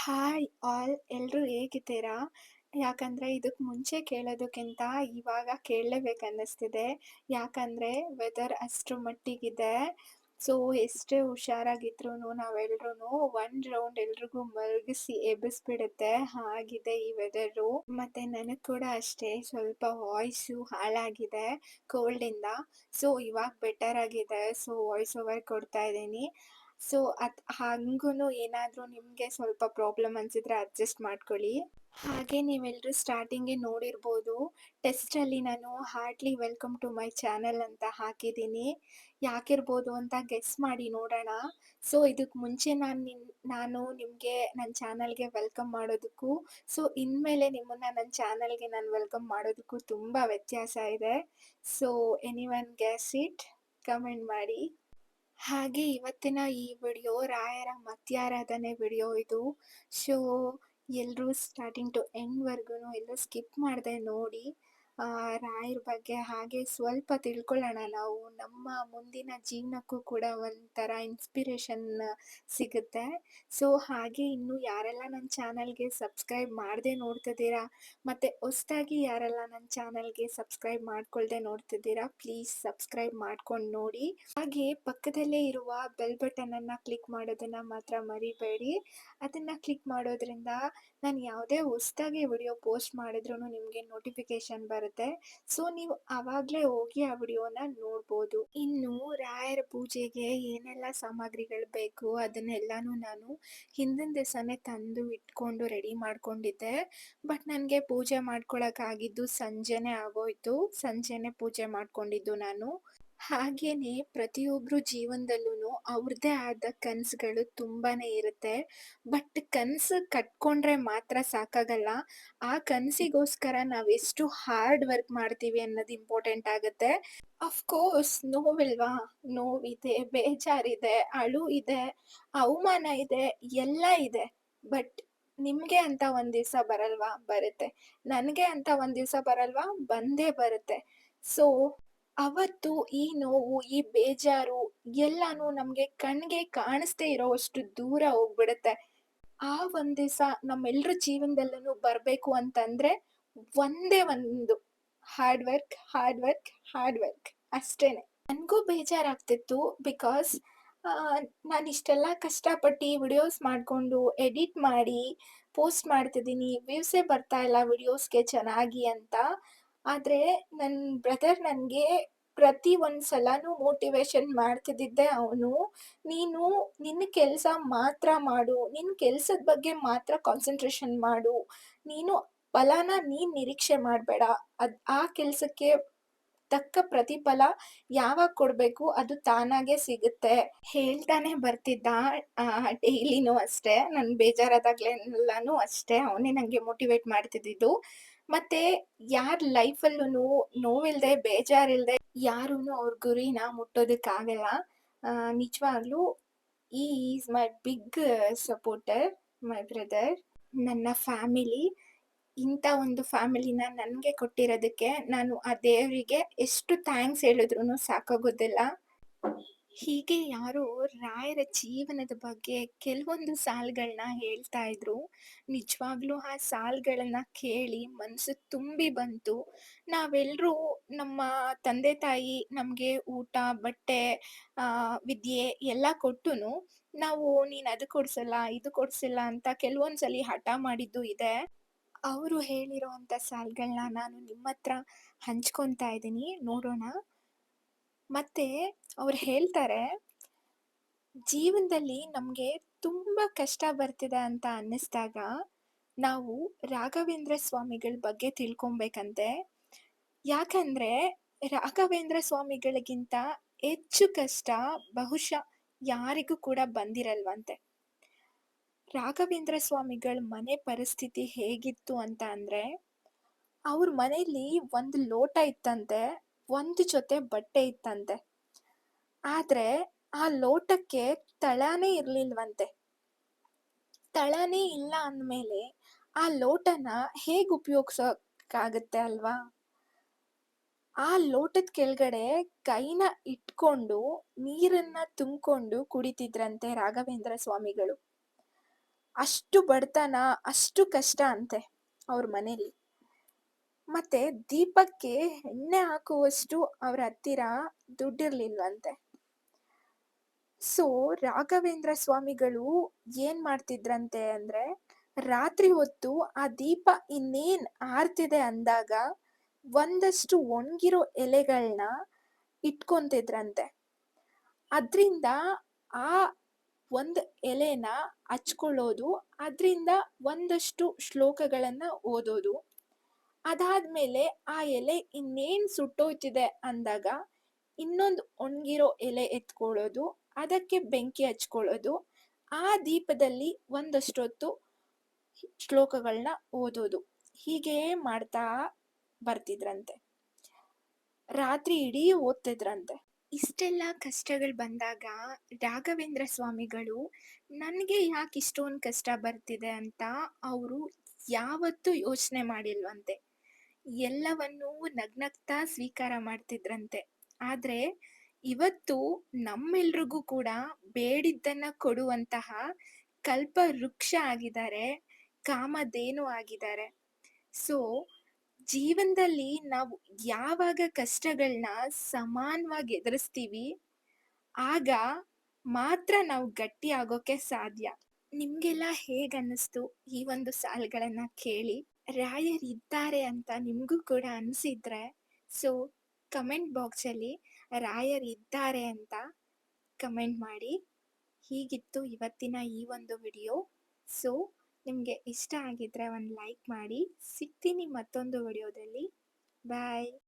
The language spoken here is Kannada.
ಹಾಯ್ ಆಲ್ ಎಲ್ರೂ ಹೇಗಿದ್ದೀರಾ? ಯಾಕಂದ್ರೆ ಇದಕ್ ಮುಂಚೆ ಕೇಳೋದಕ್ಕಿಂತ ಇವಾಗ ಕೇಳಲೇಬೇಕನ್ನಿಸ್ತಿದೆ. ಯಾಕಂದ್ರೆ ವೆದರ್ ಅಷ್ಟ್ರ ಮಟ್ಟಿಗಿದೆ. ಸೊ ಎಷ್ಟೇ ಹುಷಾರಾಗಿದ್ರೂನು ನಾವೆಲ್ರೂನು ಒಂದ್ ರೌಂಡ್ ಎಲ್ರಿಗೂ ಮಲಗಿಸಿ ಎಬ್ಬಿಸ್ಬಿಡುತ್ತೆ. ಹಾಗಿದೆ ಈ ವೆದರು. ಮತ್ತೆ ನನಗ್ ಕೂಡ ಅಷ್ಟೇ ಸ್ವಲ್ಪ ವಾಯ್ಸು ಹಾಳಾಗಿದೆ ಕೋಲ್ಡಿಂದ. ಸೊ ಇವಾಗ ಬೆಟರ್ ಆಗಿದೆ. ಸೊ ವಾಯ್ಸ್ ಓವರ್ ಕೊಡ್ತಾ ಇದೀನಿ. ಸೊ ಹಂಗೂನು ಏನಾದ್ರೂ ನಿಮ್ಗೆ ಸ್ವಲ್ಪ ಪ್ರಾಬ್ಲಮ್ ಅನ್ಸಿದ್ರೆ ಅಡ್ಜಸ್ಟ್ ಮಾಡ್ಕೊಳ್ಳಿ. ಹಾಗೆ ನೀವೆಲ್ರೂ ಸ್ಟಾರ್ಟಿಂಗೆ ನೋಡಿರ್ಬೋದು, ಟೆಕ್ಸ್ಟಲ್ಲಿ ನಾನು heartly welcome to my channel ಅಂತ ಹಾಕಿದ್ದೀನಿ. ಯಾಕಿರ್ಬೋದು ಅಂತ ಗೆಸ್ ಮಾಡಿ ನೋಡೋಣ. ಸೊ ಇದಕ್ಕೆ ಮುಂಚೆ ನಾನು ನಿಮಗೆ ನನ್ನ ಚಾನಲ್ಗೆ ವೆಲ್ಕಮ್ ಮಾಡೋದಕ್ಕೂ, ಸೊ ಇನ್ಮೇಲೆ ನಿಮ್ಮನ್ನ ನನ್ನ ಚಾನಲ್ಗೆ ನಾನು ವೆಲ್ಕಮ್ ಮಾಡೋದಕ್ಕೂ ತುಂಬ ವ್ಯತ್ಯಾಸ ಇದೆ. So anyone guess it? Comment ಮಾಡಿ. ಹಾಗೆ ಇವತ್ತಿನ ಈ ವಿಡಿಯೋ ರಾಯರ ಮಧ್ಯಾರಾಧನೆ ವಿಡಿಯೋ ಇದು. ಸೊ ಎಲ್ಲರೂ ಸ್ಟಾರ್ಟಿಂಗ್ ಟು ಎಂಡ್‌ವರ್ಗೂನು ಎಲ್ಲೂ ಸ್ಕಿಪ್ ಮಾಡದೆ ನೋಡಿ. ರಾಯರ ಬಗ್ಗೆ ಹಾಗೆ ಸ್ವಲ್ಪ ತಿಳ್ಕೊಳ್ಳೋಣ ನಾವು. ನಮ್ಮ ಮುಂದಿನ ಜೀವನಕ್ಕೂ ಕೂಡ ಒಂಥರ ಇನ್ಸ್ಪಿರೇಷನ್ ಸಿಗುತ್ತೆ. ಸೊ ಹಾಗೆ ಇನ್ನು ಯಾರೆಲ್ಲ ನನ್ನ ಚಾನಲ್‌ಗೆ ಸಬ್ಸ್ಕ್ರೈಬ್ ಮಾಡದೆ ನೋಡ್ತಿದ್ದೀರಾ, ಮತ್ತೆ ಹೊಸ್ದಾಗಿ ಯಾರೆಲ್ಲ ನನ್ನ ಚಾನಲ್‌ಗೆ ಸಬ್ಸ್ಕ್ರೈಬ್ ಮಾಡ್ಕೊಳ್ದೆ ನೋಡ್ತಿದ್ದೀರಾ, ಪ್ಲೀಸ್ ಸಬ್ಸ್ಕ್ರೈಬ್ ಮಾಡ್ಕೊಂಡು ನೋಡಿ. ಹಾಗೆ ಪಕ್ಕದಲ್ಲೇ ಇರುವ ಬೆಲ್ ಬಟನ್ ಅನ್ನ ಕ್ಲಿಕ್ ಮಾಡೋದನ್ನ ಮಾತ್ರ ಮರಿಬೇಡಿ. ಅದನ್ನ ಕ್ಲಿಕ್ ಮಾಡೋದ್ರಿಂದ ನಾನು ಯಾವುದೇ ಹೊಸ್ದಾಗಿ ವಿಡಿಯೋ ಪೋಸ್ಟ್ ಮಾಡಿದ್ರೂ ನಿಮಗೆ ನೋಟಿಫಿಕೇಶನ್ ಬರುತ್ತೆ. ಸೊ ನೀವು ಆವಾಗಲೇ ಹೋಗಿ ಆ ವಿಡಿಯೋನ ನೋಡ್ಬೋದು. ಇನ್ನು ರಾಯರ ಪೂಜೆಗೆ ಏನೆಲ್ಲ ಸಾಮಗ್ರಿಗಳು ಬೇಕು ಅದನ್ನೆಲ್ಲಾನು ನಾನು ಹಿಂದಿನ ದಿವಸನೇ ತಂದು ಇಟ್ಕೊಂಡು ರೆಡಿ ಮಾಡ್ಕೊಂಡಿದ್ದೆ. ಬಟ್ ನನಗೆ ಪೂಜೆ ಮಾಡ್ಕೊಳಕ್ಕಾಗಿದ್ದು ಸಂಜೆನೇ ಆಗೋಯ್ತು. ಸಂಜೆನೇ ಪೂಜೆ ಮಾಡ್ಕೊಂಡಿದ್ದು ನಾನು. ಹಾಗೇನೆ ಪ್ರತಿಯೊಬ್ರು ಜೀವನದಲ್ಲೂನು ಅವ್ರದ್ದೇ ಆದ ಕನಸುಗಳು ತುಂಬಾನೇ ಇರುತ್ತೆ. ಬಟ್ ಕನಸು ಕಟ್ಕೊಂಡ್ರೆ ಮಾತ್ರ ಸಾಕಾಗಲ್ಲ. ಆ ಕನಸಿಗೋಸ್ಕರ ನಾವೆಷ್ಟು ಹಾರ್ಡ್ ವರ್ಕ್ ಮಾಡ್ತೀವಿ ಅನ್ನೋದು ಇಂಪಾರ್ಟೆಂಟ್ ಆಗುತ್ತೆ. ಅಫ್‌ಕೋರ್ಸ್ ನೋವಿಲ್ವಾ? ನೋವಿದೆ, ಬೇಜಾರಿದೆ, ಅಳು ಇದೆ, ಅವಮಾನ ಇದೆ, ಎಲ್ಲ ಇದೆ. ಬಟ್ ನಿಮ್ಗೆ ಅಂತ ಒಂದ್ ದಿವ್ಸ ಬರಲ್ವಾ? ಬರುತ್ತೆ. ನನ್ಗೆ ಅಂತ ಒಂದ್ ದಿವ್ಸ ಬರಲ್ವಾ? ಬಂದೇ ಬರುತ್ತೆ. ಸೊ ಅವತ್ತು ಈ ನೋವು, ಈ ಬೇಜಾರು ಎಲ್ಲಾನು ನಮ್ಗೆ ಕಣ್ಗೆ ಕಾಣಿಸ್ದೇ ಇರೋವಷ್ಟು ದೂರ ಹೋಗ್ಬಿಡುತ್ತೆ. ಆ ಒಂದ್ ದಿವ್ಸ ನಮ್ಮೆಲ್ರ ಜೀವನದಲ್ಲೂನು ಬರ್ಬೇಕು ಅಂತಂದ್ರೆ ಒಂದೇ ಒಂದು hard work, hard work, hard work ಅಷ್ಟೇನೆ. ನನ್ಗೂ ಬೇಜಾರಾಗ್ತಿತ್ತು ಬಿಕಾಸ್ ನಾನಿಷ್ಟೆಲ್ಲ ಕಷ್ಟಪಟ್ಟು ವಿಡಿಯೋಸ್ ಮಾಡ್ಕೊಂಡು, ಎಡಿಟ್ ಮಾಡಿ, ಪೋಸ್ಟ್ ಮಾಡ್ತಿದ್ದೀನಿ. ವ್ಯೂಸೇ ಬರ್ತಾ ಇಲ್ಲ ವಿಡಿಯೋಸ್‌ಗೆ ಚೆನ್ನಾಗಿ ಅಂತ. ಆದ್ರೆ ನನ್ ಬ್ರದರ್ ನನ್ಗೆ ಪ್ರತಿ ಒಂದ್ ಸಲನೂ ಮೋಟಿವೇಶನ್ ಮಾಡ್ತಿದ್ದಿದ್ದೇ ಅವನು. "ನೀನು ನಿನ್ನ ಕೆಲ್ಸ ಮಾತ್ರ ಮಾಡು. ನಿನ್ ಕೆಲ್ಸದ್ ಬಗ್ಗೆ ಮಾತ್ರ ಕಾನ್ಸಂಟ್ರೇಷನ್ ಮಾಡು. ನೀನು ಫಲನ ನೀನ್ ನಿರೀಕ್ಷೆ ಮಾಡ್ಬೇಡ. ಆ ಕೆಲ್ಸಕ್ಕೆ ತಕ್ಕ ಪ್ರತಿಫಲ ಯಾವಾಗ ಕೊಡ್ಬೇಕು ಅದು ತಾನಾಗೆ ಸಿಗುತ್ತೆ." ಹೇಳ್ತಾನೆ ಬರ್ತಿದ್ದ ಡೈಲಿನೂ ಅಷ್ಟೇ. ನನ್ ಬೇಜಾರಾದಾಗ್ಲೆಲ್ಲಾನು ಅಷ್ಟೇ. ಅವನೇ ನಂಗೆ ಮೋಟಿವೇಟ್ ಮಾಡ್ತಿದ್ದಿದ್ದು. ಮತ್ತೆ ಯಾರ್ ಲೈಫಲ್ಲೂನು ನೋವಿಲ್ದೆ, ಬೇಜಾರಿಲ್ದೆ ಯಾರೂನು ಅವ್ರ ಗುರಿನ ಮುಟ್ಟೋದಕ್ಕಾಗಲ್ಲ. ನಿಜವಾಗ್ಲೂ he is my big supporter, my brother. ನನ್ನ ಫ್ಯಾಮಿಲಿ ಇಂಥ ಒಂದು ಫ್ಯಾಮಿಲಿನ ನನ್ಗೆ ಕೊಟ್ಟಿರೋದಕ್ಕೆ ನಾನು ಆ ದೇವರಿಗೆ ಎಷ್ಟು ಥ್ಯಾಂಕ್ಸ್ ಹೇಳಿದ್ರೂನು ಸಾಕಾಗೋದಿಲ್ಲ. ಹೀಗೆ ಯಾರೋ ರಾಯರ ಜೀವನದ ಬಗ್ಗೆ ಕೆಲವೊಂದು ಸಾಲುಗಳನ್ನ ಹೇಳ್ತಾ ಇದ್ರು. ನಿಜವಾಗ್ಲೂ ಆ ಸಾಲುಗಳನ್ನ ಕೇಳಿ ಮನಸ್ಸು ತುಂಬಿ ಬಂತು. ನಾವೆಲ್ಲರೂ ನಮ್ಮ ತಂದೆ ತಾಯಿ ನಮಗೆ ಊಟ, ಬಟ್ಟೆ, ವಿದ್ಯೆ ಎಲ್ಲ ಕೊಟ್ಟುನು ನಾವು ನೀನು ಅದು ಕೊಡ್ಸಲ್ಲ, ಇದು ಕೊಡ್ಸಿಲ್ಲ ಅಂತ ಕೆಲವೊಂದ್ಸಲಿ ಹಠ ಮಾಡಿದ್ದು ಇದೆ. ಅವರು ಹೇಳಿರೋಂಥ ಸಾಲುಗಳನ್ನ ನಾನು ನಿಮ್ಮ ಹತ್ರ ಹಂಚ್ಕೊತಾ ಇದ್ದೀನಿ, ನೋಡೋಣ. ಮತ್ತೆ ಅವ್ರು ಹೇಳ್ತಾರೆ, ಜೀವನದಲ್ಲಿ ನಮ್ಗೆ ತುಂಬಾ ಕಷ್ಟ ಬರ್ತಿದೆ ಅಂತ ಅನ್ನಿಸ್ದಾಗ ನಾವು ರಾಘವೇಂದ್ರ ಸ್ವಾಮಿಗಳ ಬಗ್ಗೆ ತಿಳ್ಕೊಬೇಕಂತೆ. ಯಾಕಂದ್ರೆ ರಾಘವೇಂದ್ರ ಸ್ವಾಮಿಗಳಿಗಿಂತ ಹೆಚ್ಚು ಕಷ್ಟ ಬಹುಶಃ ಯಾರಿಗೂ ಕೂಡ ಬಂದಿರಲ್ವಂತೆ. ರಾಘವೇಂದ್ರ ಸ್ವಾಮಿಗಳ ಮನೆ ಪರಿಸ್ಥಿತಿ ಹೇಗಿತ್ತು ಅಂತ ಅಂದ್ರೆ, ಅವ್ರ ಮನೇಲಿ ಒಂದು ಲೋಟ ಇತ್ತಂತೆ, ಒಂದು ಜೊತೆ ಬಟ್ಟೆ ಇತ್ತಂತೆ. ಆದ್ರೆ ಆ ಲೋಟಕ್ಕೆ ತಳನೇ ಇರ್ಲಿಲ್ವಂತೆ. ತಳನೇ ಇಲ್ಲ ಅಂದ್ಮೇಲೆ ಆ ಲೋಟನ ಹೇಗ್ ಉಪಯೋಗ್ಸೋಕ್ಕಾಗತ್ತೆ ಅಲ್ವಾ? ಆ ಲೋಟದ್ ಕೆಳಗಡೆ ಕೈನ ಇಟ್ಕೊಂಡು ನೀರನ್ನ ತುಂಬ್ಕೊಂಡು ಕುಡಿತಿದ್ರಂತೆ ರಾಘವೇಂದ್ರ ಸ್ವಾಮಿಗಳು. ಅಷ್ಟು ಬಡತನ, ಅಷ್ಟು ಕಷ್ಟ ಅಂತೆ ಅವ್ರ ಮನೇಲಿ. ಮತ್ತೆ ದೀಪಕ್ಕೆ ಎಣ್ಣೆ ಹಾಕುವಷ್ಟು ಅವ್ರ ಹತ್ತಿರ ದುಡ್ಡಿರ್ಲಿಲ್ವಂತೆ. ಸೊ, ರಾಘವೇಂದ್ರ ಸ್ವಾಮಿಗಳು ಏನ್ ಮಾಡ್ತಿದ್ರಂತೆ ಅಂದ್ರೆ, ರಾತ್ರಿ ಹೊತ್ತು ಆ ದೀಪ ಇನ್ನೇನ್ ಆರ್ತಿದೆ ಅಂದಾಗ, ಒಂದಷ್ಟು ಒಣಗಿರೋ ಎಲೆಗಳ್ನ ಇಟ್ಕೊಂತಿದ್ರಂತೆ. ಅದ್ರಿಂದ ಆ ಒಂದ್ ಎಲೆನ ಹಚ್ಕೊಳ್ಳೋದು, ಅದ್ರಿಂದ ಒಂದಷ್ಟು ಶ್ಲೋಕಗಳನ್ನ ಓದೋದು. ಅದಾದ್ಮೇಲೆ ಆ ಎಲೆ ಇನ್ನೇನ್ ಸುಟ್ಟೋಯ್ತಿದೆ ಅಂದಾಗ, ಇನ್ನೊಂದು ಒಣಗಿರೋ ಎಲೆ ಎತ್ಕೊಳ್ಳೋದು, ಅದಕ್ಕೆ ಬೆಂಕಿ ಹಚ್ಕೊಳ್ಳೋದು, ಆ ದೀಪದಲ್ಲಿ ಒಂದಷ್ಟೊತ್ತು ಶ್ಲೋಕಗಳನ್ನ ಓದೋದು. ಹೀಗೆ ಮಾಡ್ತಾ ಬರ್ತಿದ್ರಂತೆ. ರಾತ್ರಿ ಇಡೀ ಓದ್ತಿದ್ರಂತೆ. ಇಷ್ಟೆಲ್ಲ ಕಷ್ಟಗಳು ಬಂದಾಗ ರಾಘವೇಂದ್ರ ಸ್ವಾಮಿಗಳು ನನಗೆ ಯಾಕೆ ಇಷ್ಟೊಂದು ಕಷ್ಟ ಬರ್ತಿದೆ ಅಂತ ಅವರು ಯಾವತ್ತೂ ಯೋಚನೆ ಮಾಡಿಲ್ವಂತೆ. ಎಲ್ಲವನ್ನೂ ನಗ್ನಗ್ತಾ ಸ್ವೀಕಾರ ಮಾಡ್ತಿದ್ರಂತೆ. ಆದ್ರೆ ಇವತ್ತು ನಮ್ಮೆಲ್ರಿಗೂ ಕೂಡ ಬೇಡಿದ್ದನ್ನ ಕೊಡುವಂತಹ ಕಲ್ಪ ವೃಕ್ಷ ಆಗಿದ್ದಾರೆ, ಕಾಮಧೇನು ಆಗಿದ್ದಾರೆ. ಸೊ, ಜೀವನದಲ್ಲಿ ನಾವು ಯಾವಾಗ ಕಷ್ಟಗಳನ್ನ ಸಮಾನವಾಗಿ ಎದುರಿಸ್ತೀವಿ, ಆಗ ಮಾತ್ರ ನಾವು ಗಟ್ಟಿ ಆಗೋಕೆ ಸಾಧ್ಯ. ನಿಮ್ಗೆಲ್ಲ ಹೇಗನ್ನಿಸ್ತು ಈ ಒಂದು ಸಾಲುಗಳನ್ನ ಕೇಳಿ? ರಾಯರಿದ್ದಾರೆ ಅಂತ ನಿಮಗೂ ಕೂಡ ಅನಿಸಿದ್ರೆ, ಸೊ ಕಮೆಂಟ್ ಬಾಕ್ಸಲ್ಲಿ ರಾಯರಿದ್ದಾರೆ ಅಂತ ಕಮೆಂಟ್ ಮಾಡಿ. ಹೀಗಿತ್ತು ಇವತ್ತಿನ ಈ ಒಂದು ವಿಡಿಯೋ. ಸೊ, ನಿಮಗೆ ಇಷ್ಟ ಆಗಿದ್ರೆ ಒಂದು ಲೈಕ್ ಮಾಡಿ. ಸಿಗ್ತೀನಿ ಮತ್ತೊಂದು ವಿಡಿಯೋದಲ್ಲಿ. ಬಾಯ್.